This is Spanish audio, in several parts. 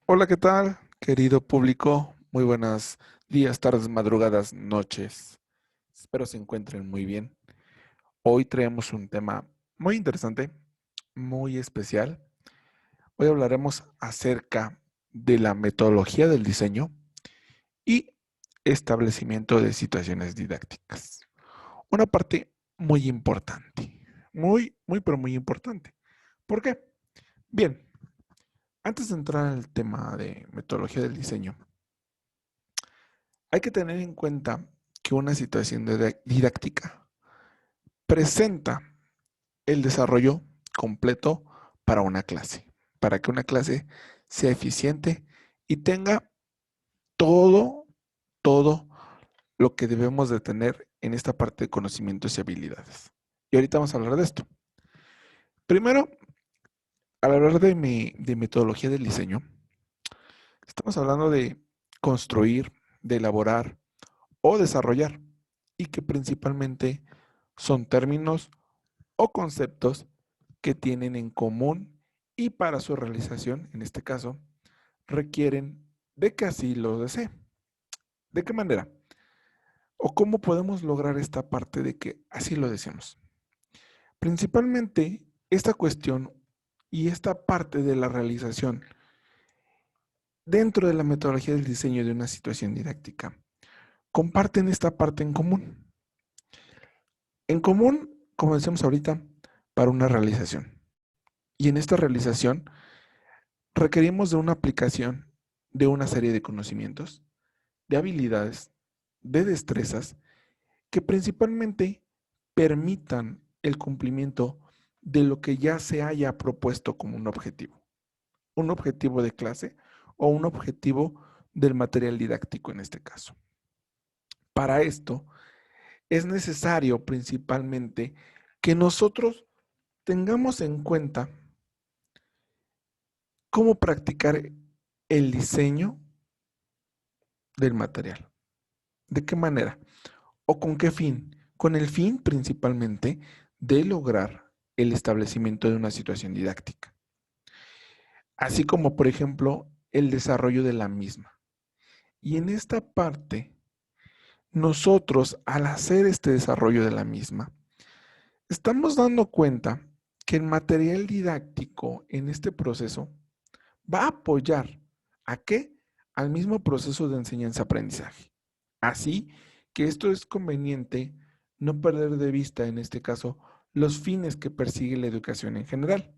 Hola, ¿qué tal, querido público? Muy buenos días, tardes, madrugadas, noches. Espero se encuentren muy bien. Hoy traemos un tema muy interesante, muy especial. Hoy hablaremos acerca de la metodología del diseño y establecimiento de situaciones didácticas. Una parte muy importante, pero muy importante. ¿Por qué? Bien, antes de entrar al tema de metodología del diseño, hay que tener en cuenta que una situación didáctica presenta el desarrollo completo para una clase, para que una clase sea eficiente y tenga todo, todo lo que debemos de tener en esta parte de conocimientos y habilidades. Y ahorita vamos a hablar de esto. Primero, al hablar de metodología del diseño, estamos hablando de construir, de elaborar o desarrollar, y que principalmente son términos o conceptos que tienen en común y para su realización, en este caso, requieren de que así lo desee. ¿De qué manera? ¿O cómo podemos lograr esta parte de que así lo deseamos? Principalmente, esta cuestión y esta parte de la realización dentro de la metodología del diseño de una situación didáctica comparten esta parte en común. En común, como decíamos ahorita, para una realización. Y en esta realización requerimos de una aplicación de una serie de conocimientos, de habilidades, de destrezas que principalmente permitan el cumplimiento de lo que ya se haya propuesto como un objetivo de clase o un objetivo del material didáctico en este caso. Para esto es necesario principalmente que nosotros tengamos en cuenta cómo practicar el diseño del material. ¿De qué manera? ¿O con qué fin? Con el fin principalmente de lograr el establecimiento de una situación didáctica, así como por ejemplo el desarrollo de la misma. Y en esta parte, nosotros al hacer este desarrollo de la misma, estamos dando cuenta que el material didáctico en este proceso va a apoyar ¿a qué? Al mismo proceso de enseñanza-aprendizaje. Así que esto es conveniente no perder de vista, en este caso, los fines que persigue la educación en general.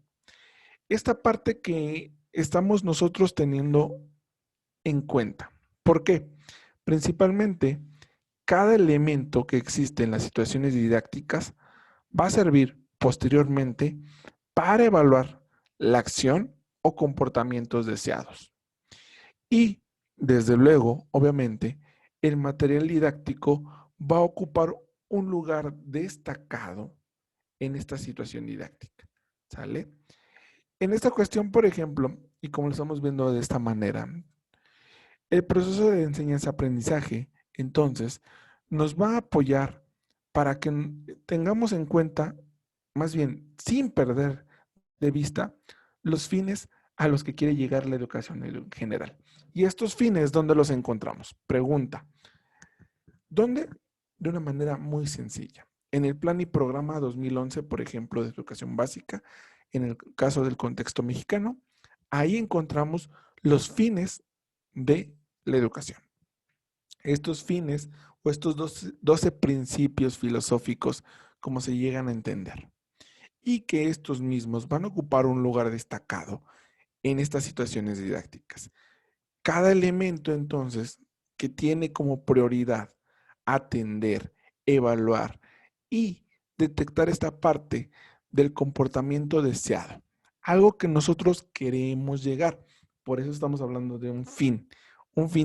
Esta parte que estamos nosotros teniendo en cuenta. ¿Por qué? Principalmente, cada elemento que existe en las situaciones didácticas va a servir posteriormente para evaluar la acción o comportamientos deseados. Y, desde luego, obviamente, el material didáctico va a ocupar un lugar destacado en esta situación didáctica. ¿Sale? En esta cuestión, por ejemplo, y como lo estamos viendo de esta manera, el proceso de enseñanza-aprendizaje, entonces, nos va a apoyar para que tengamos en cuenta, más bien, sin perder de vista, los fines a los que quiere llegar la educación en general. ¿Y estos fines dónde los encontramos? Pregunta. ¿Dónde? De una manera muy sencilla. En el plan y programa 2011, por ejemplo, de educación básica, en el caso del contexto mexicano, ahí encontramos los fines de la educación. Estos fines o estos 12 principios filosóficos, como se llegan a entender, y que estos mismos van a ocupar un lugar destacado en estas situaciones didácticas. Cada elemento, entonces, que tiene como prioridad atender, evaluar y detectar esta parte del comportamiento deseado, algo que nosotros queremos llegar. Por eso estamos hablando de un fin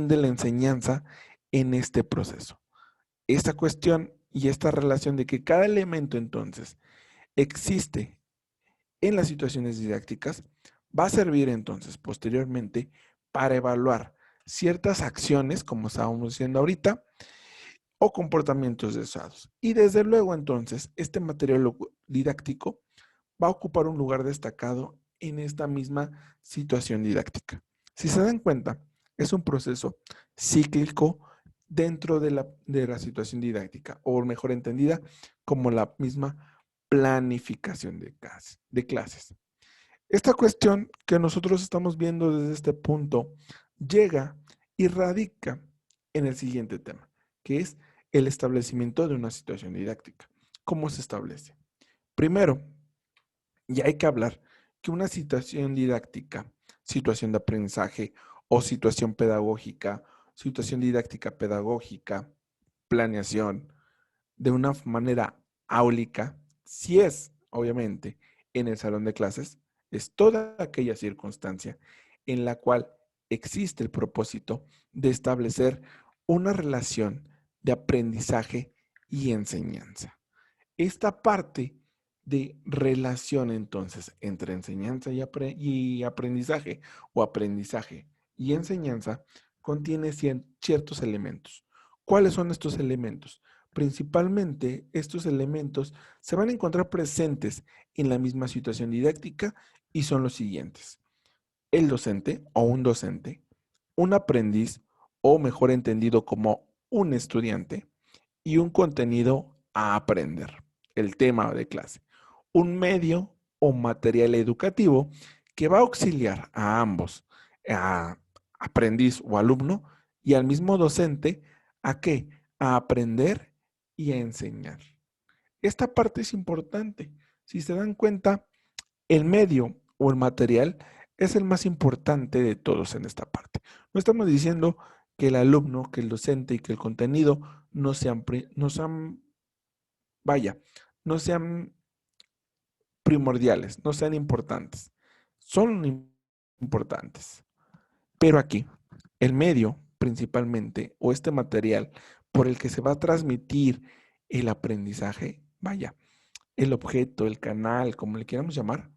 de la enseñanza en este proceso. Esta cuestión y esta relación de que cada elemento entonces existe en las situaciones didácticas va a servir entonces posteriormente para evaluar ciertas acciones, como estábamos diciendo ahorita, o comportamientos deseados. Y desde luego entonces, este material didáctico va a ocupar un lugar destacado en esta misma situación didáctica. Si se dan cuenta, es un proceso cíclico dentro de la situación didáctica, o mejor entendida como la misma planificación de clases. Esta cuestión que nosotros estamos viendo desde este punto llega y radica en el siguiente tema, que es el establecimiento de una situación didáctica. ¿Cómo se establece? Primero, ya hay que hablar que una situación didáctica, situación de aprendizaje o situación pedagógica, situación didáctica pedagógica, planeación, de una manera áulica, si es, obviamente, en el salón de clases, es toda aquella circunstancia en la cual existe el propósito de establecer una relación de aprendizaje y enseñanza. Esta parte de relación entonces entre enseñanza y aprendizaje o aprendizaje y enseñanza contiene ciertos elementos. ¿Cuáles son estos elementos? Principalmente estos elementos se van a encontrar presentes en la misma situación didáctica y son los siguientes. El docente o un docente, un aprendiz o mejor entendido como un estudiante y un contenido a aprender, el tema de clase. Un medio o material educativo que va a auxiliar a ambos, a aprendiz o alumno y al mismo docente, ¿a qué? A aprender y a enseñar. Esta parte es importante. Si se dan cuenta, el medio o el material es el más importante de todos en esta parte. No estamos diciendo que el alumno, que el docente y que el contenido no sean, vaya, no sean primordiales, no sean importantes. Son importantes. Pero aquí, el medio principalmente, o este material por el que se va a transmitir el aprendizaje, vaya, el objeto, el canal, como le queramos llamar,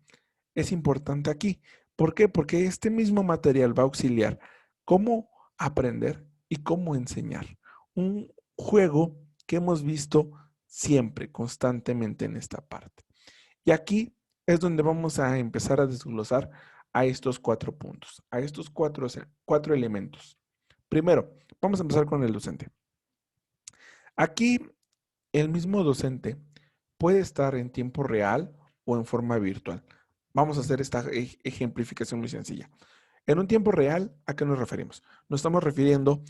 es importante aquí. ¿Por qué? Porque este mismo material va a auxiliar cómo aprender y cómo enseñar. Un juego que hemos visto siempre, constantemente en esta parte. Y aquí es donde vamos a empezar a desglosar a estos 4 puntos, a estos cuatro elementos. Primero, vamos a empezar con el docente. Aquí el mismo docente puede estar en tiempo real o en forma virtual. Vamos a hacer esta ejemplificación muy sencilla. En un tiempo real, ¿a qué nos referimos? Nos estamos refiriendo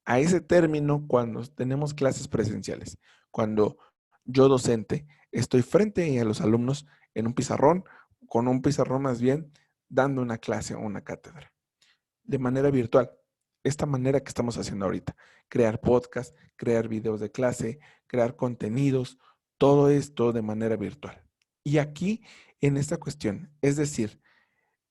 a ese término cuando tenemos clases presenciales, cuando yo docente estoy frente a los alumnos en un pizarrón, con un pizarrón más bien, dando una clase o una cátedra de manera virtual. Esta manera que estamos haciendo ahorita, crear podcast, crear videos de clase, crear contenidos, todo esto de manera virtual. Y aquí, en esta cuestión, es decir,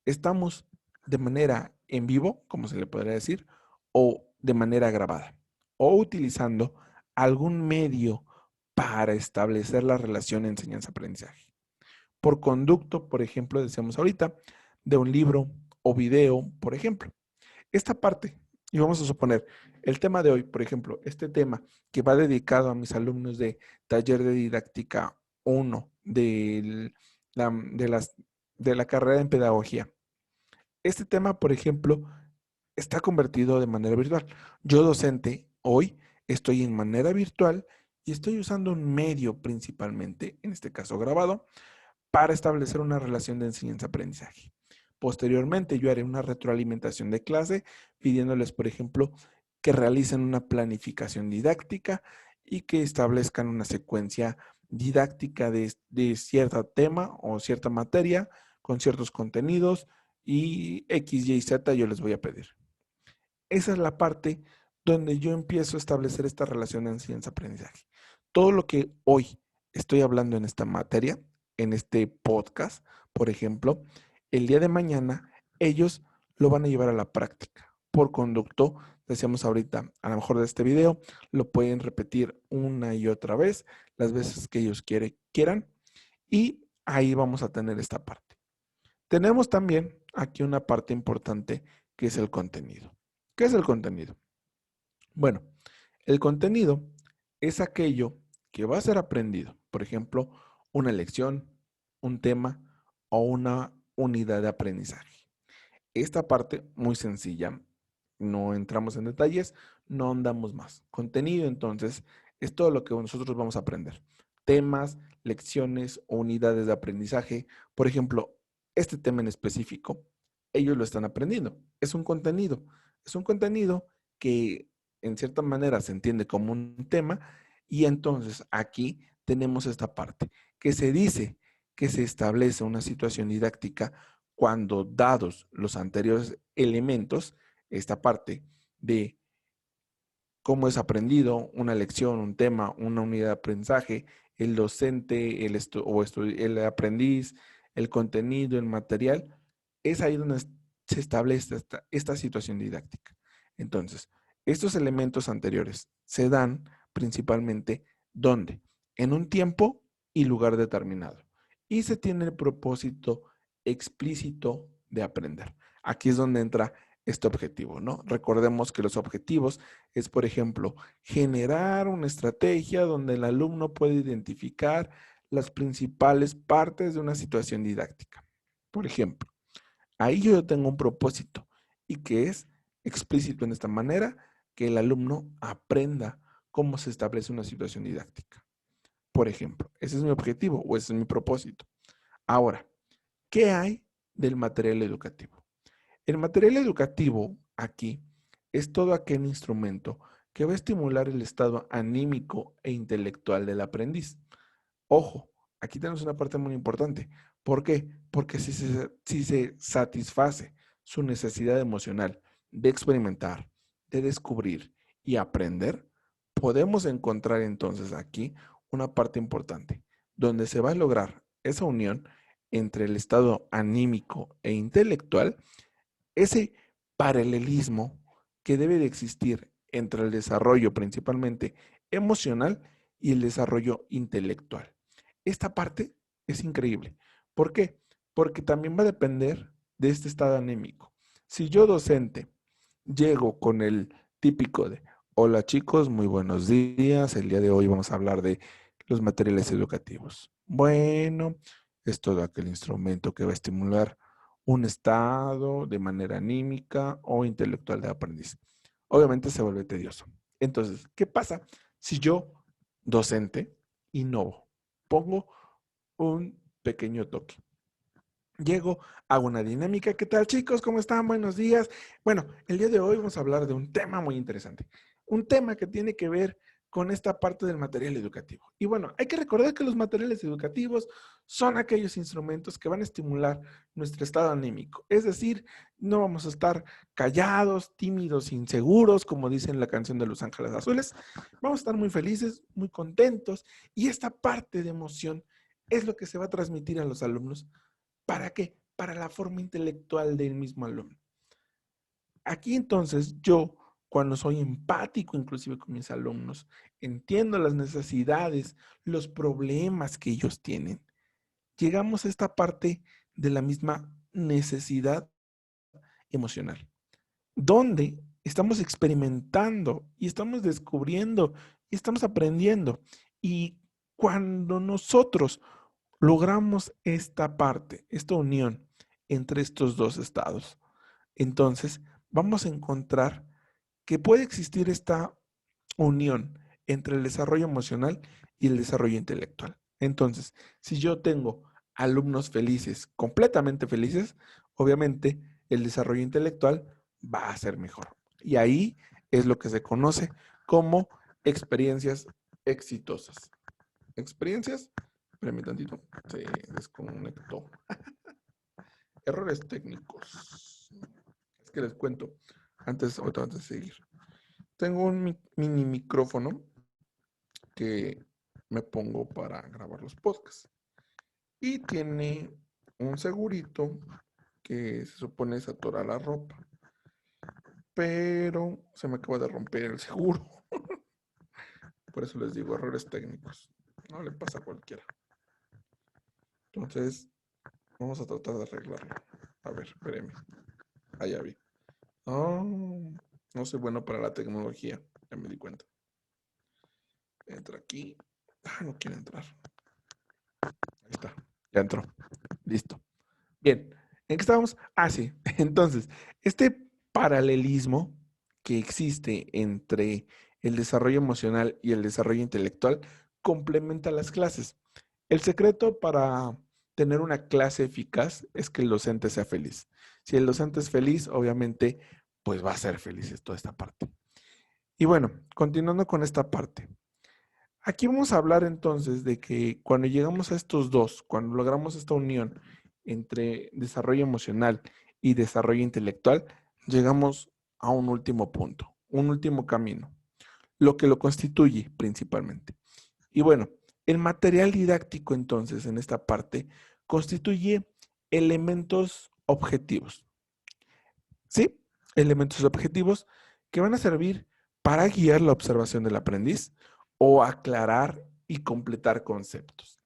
estamos de manera en vivo, como se le podría decir, o de manera grabada, o utilizando algún medio para establecer la relación enseñanza-aprendizaje. Por conducto, por ejemplo, decíamos ahorita, de un libro o video, por ejemplo. Esta parte, y vamos a suponer, el tema de hoy, por ejemplo, este tema que va dedicado a mis alumnos de taller de didáctica 1 de la carrera en pedagogía. Este tema, por ejemplo, está convertido de manera virtual. Yo docente hoy estoy en manera virtual y estoy usando un medio principalmente, en este caso grabado, para establecer una relación de enseñanza-aprendizaje. Posteriormente, yo haré una retroalimentación de clase pidiéndoles, por ejemplo, que realicen una planificación didáctica y que establezcan una secuencia didáctica de cierto tema o cierta materia con ciertos contenidos y X, Y, Z yo les voy a pedir. Esa es la parte donde yo empiezo a establecer esta relación de enseñanza-aprendizaje. Todo lo que hoy estoy hablando en esta materia, en este podcast, por ejemplo, el día de mañana ellos lo van a llevar a la práctica. Por conducto, decíamos ahorita, a lo mejor de este video, lo pueden repetir una y otra vez, las veces que ellos quieran, y ahí vamos a tener esta parte. Tenemos también aquí una parte importante que es el contenido. ¿Qué es el contenido? Bueno, el contenido es aquello que va a ser aprendido. Por ejemplo, una lección, un tema o una unidad de aprendizaje. Esta parte muy sencilla, no entramos en detalles, no ahondamos más. Contenido, entonces, es todo lo que nosotros vamos a aprender. Temas, lecciones o unidades de aprendizaje. Por ejemplo, este tema en específico, ellos lo están aprendiendo. Es un contenido. Es un contenido que en cierta manera se entiende como un tema y entonces aquí tenemos esta parte que se dice que se establece una situación didáctica cuando dados los anteriores elementos, esta parte de cómo es aprendido una lección, un tema, una unidad de aprendizaje, el docente, el aprendiz, el contenido, el material, es ahí donde se establece esta situación didáctica. Entonces, estos elementos anteriores se dan principalmente ¿dónde? En un tiempo y lugar determinado. Y se tiene el propósito explícito de aprender. Aquí es donde entra este objetivo, ¿no? Recordemos que los objetivos es, por ejemplo, generar una estrategia donde el alumno puede identificar las principales partes de una situación didáctica. Por ejemplo, ahí yo tengo un propósito y que es explícito en esta manera que el alumno aprenda cómo se establece una situación didáctica. Por ejemplo, ese es mi objetivo o ese es mi propósito. Ahora, ¿qué hay del material educativo? El material educativo aquí es todo aquel instrumento que va a estimular el estado anímico e intelectual del aprendiz. Ojo, aquí tenemos una parte muy importante. ¿Por qué? Porque si se satisface su necesidad emocional de experimentar, de descubrir y aprender, podemos encontrar entonces aquí una parte importante, donde se va a lograr esa unión entre el estado anímico e intelectual, ese paralelismo que debe de existir entre el desarrollo principalmente emocional y el desarrollo intelectual. Esta parte es increíble. ¿Por qué? Porque también va a depender de este estado anímico. Si yo docente llego con el típico de, hola chicos, muy buenos días, el día de hoy vamos a hablar de los materiales educativos. Bueno, es todo aquel instrumento que va a estimular un estado de manera anímica o intelectual de aprendiz. Obviamente se vuelve tedioso. Entonces, ¿qué pasa si yo, docente, innovo? Pongo un pequeño toque. Llego, hago una dinámica. ¿Qué tal, chicos? ¿Cómo están? Buenos días. Bueno, el día de hoy vamos a hablar de un tema muy interesante. Un tema que tiene que ver con esta parte del material educativo. Y bueno, hay que recordar que los materiales educativos son aquellos instrumentos que van a estimular nuestro estado anímico. Es decir, no vamos a estar callados, tímidos, inseguros, como dice en la canción de Los Ángeles Azules. Vamos a estar muy felices, muy contentos. Y esta parte de emoción es lo que se va a transmitir a los alumnos. ¿Para qué? Para la forma intelectual del mismo alumno. Aquí entonces yo, cuando soy empático inclusive con mis alumnos, entiendo las necesidades, los problemas que ellos tienen, llegamos a esta parte de la misma necesidad emocional, donde estamos experimentando y estamos descubriendo y estamos aprendiendo. Y cuando nosotros logramos esta parte, esta unión entre estos dos estados, entonces vamos a encontrar que puede existir esta unión entre el desarrollo emocional y el desarrollo intelectual. Entonces, si yo tengo alumnos felices, completamente felices, obviamente el desarrollo intelectual va a ser mejor. Y ahí es lo que se conoce como experiencias exitosas. Experiencias, espérame tantito, se desconectó. Errores técnicos. Es que les cuento, antes de seguir. Tengo un mini micrófono que me pongo para grabar los podcasts. Y tiene un segurito que se supone se atora la ropa. Pero se me acaba de romper el seguro. Por eso les digo errores técnicos. No le pasa a cualquiera. Entonces, vamos a tratar de arreglarlo. A ver, espérenme. Allá vi. Oh, no soy bueno para la tecnología. Ya me di cuenta. Entra aquí. Ah, no quiere entrar. Ahí está. Ya entró. Listo. Bien. ¿En qué estábamos? Ah, sí. Entonces, este paralelismo que existe entre el desarrollo emocional y el desarrollo intelectual complementa las clases. El secreto para tener una clase eficaz es que el docente sea feliz. Si el docente es feliz, obviamente, pues va a ser feliz toda esta parte. Y bueno, continuando con esta parte. Aquí vamos a hablar entonces de que cuando llegamos a estos dos, cuando logramos esta unión entre desarrollo emocional y desarrollo intelectual, llegamos a un último punto, un último camino, lo que lo constituye principalmente. Y bueno, el material didáctico entonces en esta parte constituye elementos objetivos, ¿sí? Elementos objetivos que van a servir para guiar la observación del aprendiz o aclarar y completar conceptos.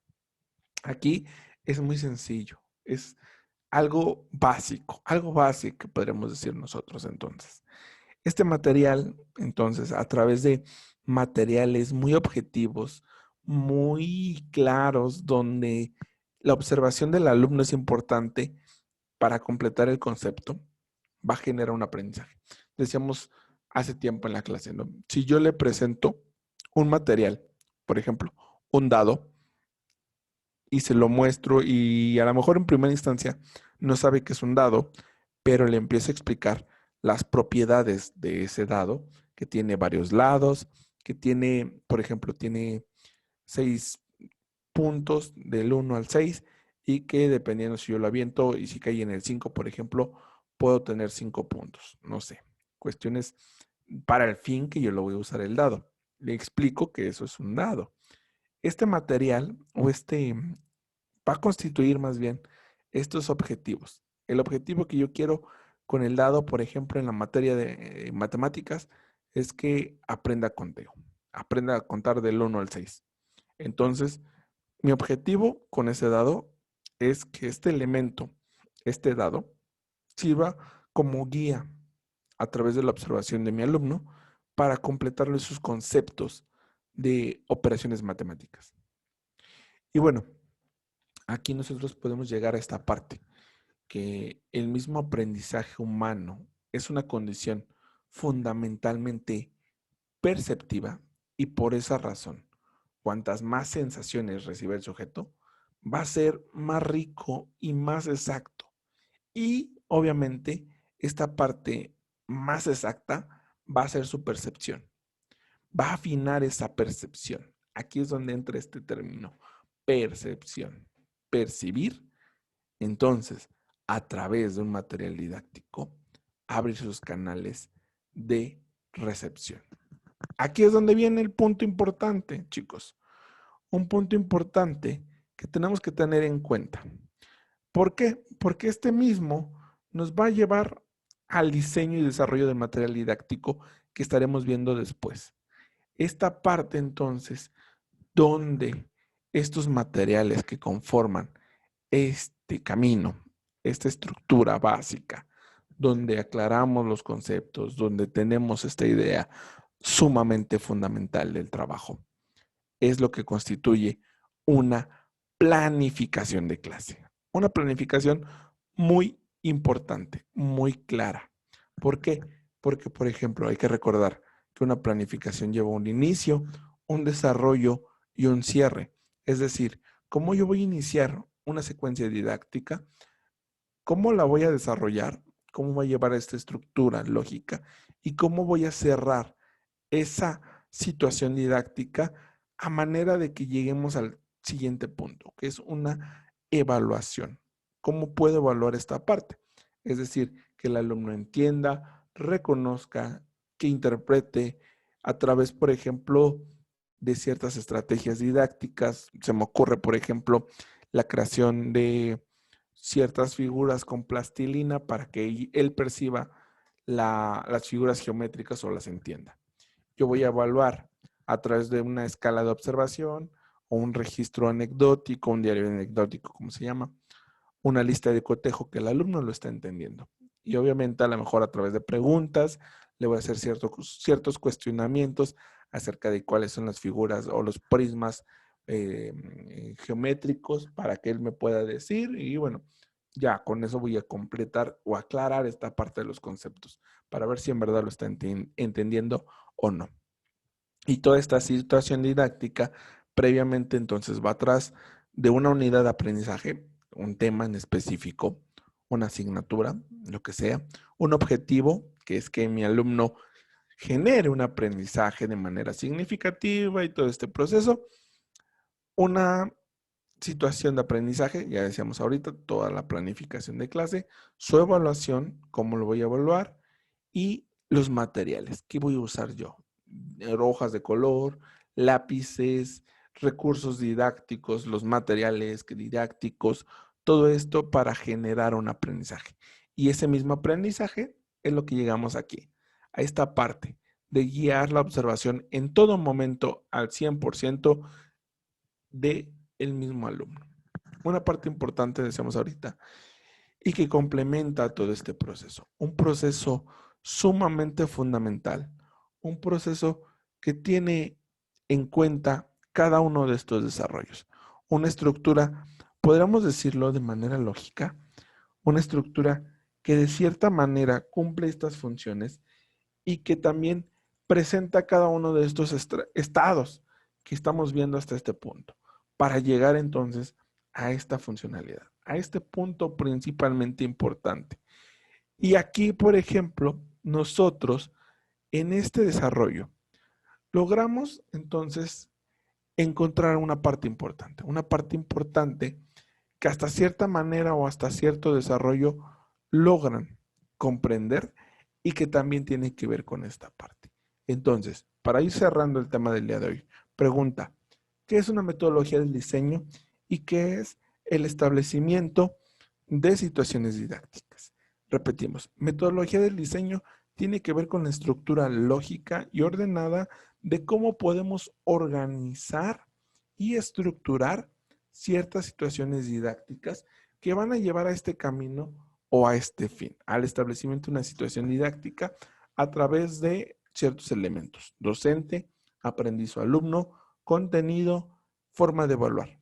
Aquí es muy sencillo, es algo básico podríamos decir nosotros entonces. Este material, entonces, a través de materiales muy objetivos, muy claros, donde la observación del alumno es importante para completar el concepto, va a generar un aprendizaje. Decíamos hace tiempo en la clase, ¿no? Si yo le presento un material, por ejemplo, un dado, y se lo muestro y a lo mejor en primera instancia no sabe que es un dado, pero le empiezo a explicar las propiedades de ese dado, que tiene varios lados, que tiene, por ejemplo, tiene 6 puntos del 1 al 6 y que dependiendo si yo lo aviento y si cae en el 5, por ejemplo, puedo tener 5 puntos. No sé, cuestiones para el fin que yo lo voy a usar el dado. Le explico que eso es un dado. Este material o va a constituir más bien estos objetivos. El objetivo que yo quiero con el dado, por ejemplo, en la materia de matemáticas, es que aprenda conteo, aprenda a contar del 1 al 6. Entonces, mi objetivo con ese dado es que este elemento, este dado, sirva como guía a través de la observación de mi alumno para completarle sus conceptos de operaciones matemáticas. Y bueno, aquí nosotros podemos llegar a esta parte, que el mismo aprendizaje humano es una condición fundamentalmente perceptiva y por esa razón, cuantas más sensaciones recibe el sujeto, va a ser más rico y más exacto. Y obviamente esta parte más exacta va a ser su percepción, va a afinar esa percepción. Aquí es donde entra este término, percepción, percibir. Entonces, a través de un material didáctico, abrir sus canales de recepción. Aquí es donde viene el punto importante, chicos. Un punto importante que tenemos que tener en cuenta. ¿Por qué? Porque este mismo nos va a llevar al diseño y desarrollo del material didáctico que estaremos viendo después. Esta parte entonces, donde estos materiales que conforman este camino, esta estructura básica, donde aclaramos los conceptos, donde tenemos esta idea sumamente fundamental del trabajo, es lo que constituye una planificación de clase. Una planificación muy importante, muy clara. ¿Por qué? Porque, por ejemplo, hay que recordar que una planificación lleva un inicio, un desarrollo y un cierre. Es decir, cómo yo voy a iniciar una secuencia didáctica, cómo la voy a desarrollar, cómo voy a llevar esta estructura lógica y cómo voy a cerrar esa situación didáctica a manera de que lleguemos al siguiente punto, que es una evaluación. ¿Cómo puedo evaluar esta parte? Es decir, que el alumno entienda, reconozca, que interprete a través, por ejemplo, de ciertas estrategias didácticas. Se me ocurre, por ejemplo, la creación de ciertas figuras con plastilina para que él perciba las figuras geométricas o las entienda. Yo voy a evaluar a través de una escala de observación o un registro anecdótico, un diario anecdótico, como se llama, una lista de cotejo que el alumno lo está entendiendo. Y obviamente a lo mejor a través de preguntas le voy a hacer ciertos cuestionamientos acerca de cuáles son las figuras o los prismas geométricos para que él me pueda decir y bueno, Ya, con eso voy a completar o aclarar esta parte de los conceptos para ver si en verdad lo está entendiendo o no. Y toda esta situación didáctica previamente entonces va atrás de una unidad de aprendizaje, un tema en específico, una asignatura, lo que sea, un objetivo, que es que mi alumno genere un aprendizaje de manera significativa y todo este proceso, una situación de aprendizaje, ya decíamos ahorita, toda la planificación de clase, su evaluación, cómo lo voy a evaluar, y los materiales, ¿qué voy a usar yo? Hojas de color, lápices, recursos didácticos, los materiales didácticos, todo esto para generar un aprendizaje. Y ese mismo aprendizaje es lo que llegamos aquí, a esta parte de guiar la observación en todo momento al 100% de el mismo alumno. Una parte importante, decíamos ahorita, y que complementa todo este proceso. Un proceso sumamente fundamental, un proceso que tiene en cuenta cada uno de estos desarrollos. Una estructura, podríamos decirlo de manera lógica, una estructura que de cierta manera cumple estas funciones y que también presenta cada uno de estos estados que estamos viendo hasta este punto, para llegar entonces a esta funcionalidad, a este punto principalmente importante. Y aquí, por ejemplo, nosotros en este desarrollo logramos entonces encontrar una parte importante que hasta cierta manera o hasta cierto desarrollo logran comprender y que también tiene que ver con esta parte. Entonces, para ir cerrando el tema del día de hoy, pregunta, ¿qué es una metodología del diseño y qué es el establecimiento de situaciones didácticas? Repetimos, metodología del diseño tiene que ver con la estructura lógica y ordenada de cómo podemos organizar y estructurar ciertas situaciones didácticas que van a llevar a este camino o a este fin, al establecimiento de una situación didáctica a través de ciertos elementos: docente, aprendiz o alumno, contenido, forma de evaluar,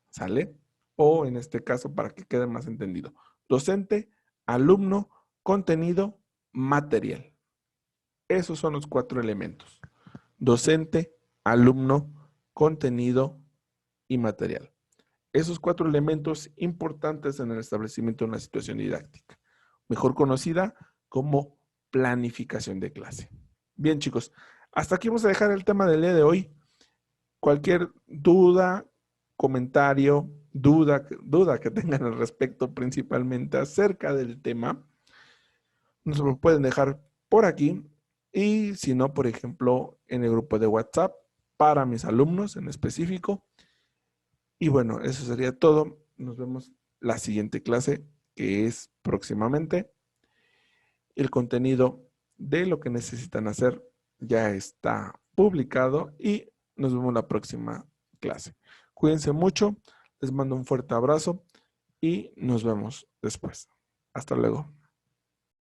¿sale? O en este caso, para que quede más entendido, docente, alumno, contenido, material. Esos son los 4 elementos: docente, alumno, contenido y material. Esos 4 elementos importantes en el establecimiento de una situación didáctica, mejor conocida como planificación de clase. Bien, chicos, hasta aquí vamos a dejar el tema del día de hoy. Cualquier duda, comentario, duda que tengan al respecto, principalmente acerca del tema, nos lo pueden dejar por aquí. Y si no, por ejemplo, en el grupo de WhatsApp para mis alumnos en específico. Y bueno, eso sería todo. Nos vemos la siguiente clase, que es próximamente. El contenido de lo que necesitan hacer ya está publicado y nos vemos la próxima clase. Cuídense mucho, les mando un fuerte abrazo y nos vemos después. Hasta luego.